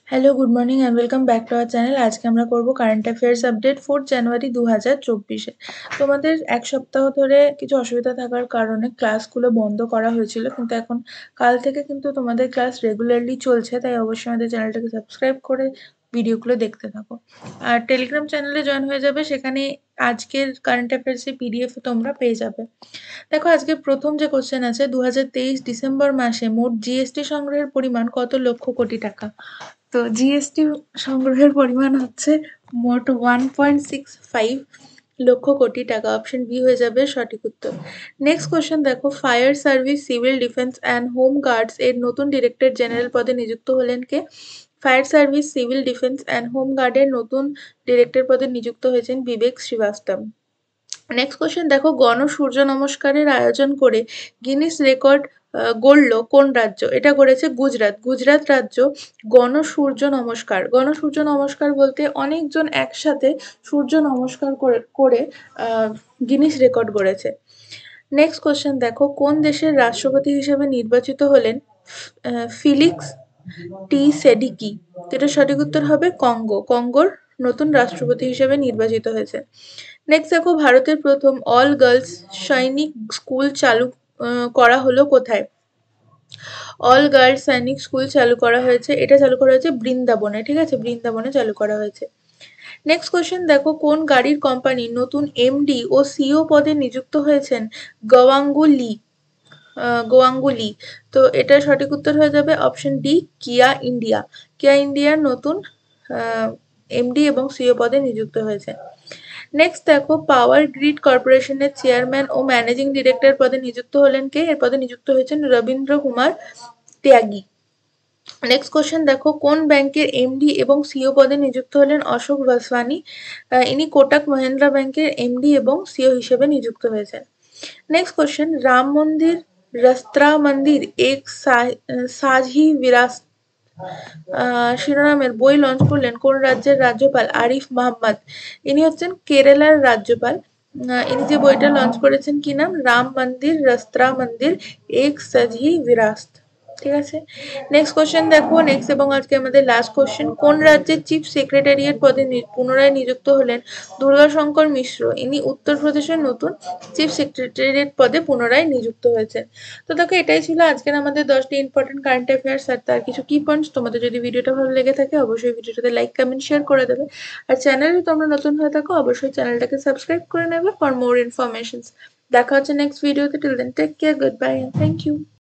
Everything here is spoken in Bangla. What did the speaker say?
Hello, good morning and welcome back to our channel. আজকে আমরা করব কারেন্ট অ্যাফেয়ার্স আপডেট 4 জানুয়ারি 2024-এ। তোমাদের এক সপ্তাহ ধরে কিছু অসুবিধা থাকার কারণে ক্লাসগুলো বন্ধ করা হয়েছিল, কিন্তু এখন কাল থেকে কিন্তু তোমাদের ক্লাস রেগুলারলি চলছে। তাই অবশ্যই আমাদের চ্যানেলটাকে সাবস্ক্রাইব করে ভিডিওগুলো দেখতে থাকো। আর টেলিগ্রাম চ্যানেলে জয়েন হয়ে যাবে, সেখানে আজকের কারেন্ট অ্যাফেয়ার্সের পিডিএফ তোমরা পেয়ে যাবে। দেখো, আজকে প্রথম যে কোশ্চেন আছে, 2023 ডিসেম্বর মাসে মোট জিএসটি সংগ্রহের পরিমাণ কত লক্ষ কোটি টাকা? তো জিএসটি সংগ্রহের পরিমাণ হচ্ছে মোট 1.65 লক্ষ কোটি টাকা। অপশন বি হয়ে যাবে সঠিক উত্তর। নেক্সট কোশ্চেন দেখো, fire service, civil defence and home guards এর নতুন ডিরেক্টর জেনারেল পদে নিযুক্ত হলেন কে? Fire service, civil defence and home গার্ডের নতুন ডিরেক্টর পদে নিযুক্ত হয়েছেন বিবেক শ্রীবাস্তব। নেক্সট কোশ্চেন দেখো, গণ সূর্য নমস্কারের আয়োজন করে গিনিস রেকর্ড গড়ল কোন রাজ্য? এটা করেছে গুজরাট। গুজরাট রাজ্য গণ সূর্য নমস্কার বলতে অনেকজন একসাথে সূর্য নমস্কার করে গিনিস রেকর্ড গড়েছে। নেক্সট কোশ্চেন দেখো, কোন দেশের রাষ্ট্রপতি হিসেবে নির্বাচিত হলেন ফিলিক্স টি সেডিকি? এটা সঠিক উত্তর হবে কঙ্গো। কঙ্গোর নতুন রাষ্ট্রপতি হিসেবে নির্বাচিত হয়েছে। নেক্সট দেখো, ভারতের প্রথম অল গার্লস সৈনিক স্কুল চালু করা হলো কোথায়? অল গার্লস সৈনিক স্কুল চালু করা হয়েছে, এটা চালু করা হয়েছে বৃন্দাবনে। ঠিক আছে, বৃন্দাবনে চালু করা হয়েছে। নেক্সট কোশ্চেন দেখো, কোন গাড়ির কোম্পানি নতুন এমডি ও সিও পদে নিযুক্ত হয়েছেন গোয়াঙ্গুলি? তো এটার সঠিক উত্তর হয়ে যাবে অপশন ডি, কিয়া ইন্ডিয়া। কিয়া ইন্ডিয়ার নতুন এমডি এবং সিও পদে নিযুক্ত হয়েছে। নেক্সট দেখো, পাওয়ার গ্রিড কর্পোরেশনের চেয়ারম্যান ও ম্যানেজিং ডিরেক্টর পদে নিযুক্ত হলেন কে? এর পদে নিযুক্ত হয়েছেন রবীন্দ্র কুমার ত্যাগী। নেক্সট কোশ্চেন দেখো, কোন ব্যাংকের এমডি এবং সিও পদে নিযুক্ত হলেন অশোক ভাসওয়ানি? ইনি কোটাক মহিন্দ্রা ব্যাংকের এমডি এবং সিও হিসেবে নিযুক্ত হয়েছেন। नेक्स्ट क्वेश्चन, राम मंदिर रस्त्रा मंदिर एक साझी विरासत শিরোনামের বই লঞ্চ করলেন কোন রাজ্যের রাজ্যপাল? আরিফ মোহাম্মদ। ইনি হচ্ছেন কেরালার রাজ্যপাল। ইনি যে বইটা লঞ্চ করেছেন, কি নাম? রাম মন্দির রস্ত্রা মন্দির এক সাঝি বিরাসত। ঠিক আছে। নেক্সট কোশ্চেন দেখো, নেক্সট এবং আজকে আমাদের লাস্ট কোশ্চেন, কোন রাজ্যের চিফ সেক্রেটারিয়েট পদে পুনরায় নিযুক্ত হলেন দুর্গাশঙ্কর মিশ্র? ইনি উত্তরপ্রদেশের নতুন চিফ সেক্রেটারিয়েট পদে পুনরায় নিযুক্ত হয়েছেন। তো দেখো, এটাই ছিল আজকের আমাদের 10টি ইম্পর্টেন্ট কারেন্ট অ্যাফেয়ার্স আর তার কিছু কি পয়েন্টস। তোমাদের যদি ভিডিওটা ভালো লেগে থাকে অবশ্যই ভিডিওটাতে লাইক, কমেন্ট, শেয়ার করে দেবে। আর চ্যানেলে তোমরা নতুন হয়ে থাকো অবশ্যই চ্যানেলটাকে সাবস্ক্রাইব করে নেবে ফর মোর ইনফরমেশনস। দেখা হচ্ছে নেক্সট ভিডিওতে। Till then take care, goodbye and thank you.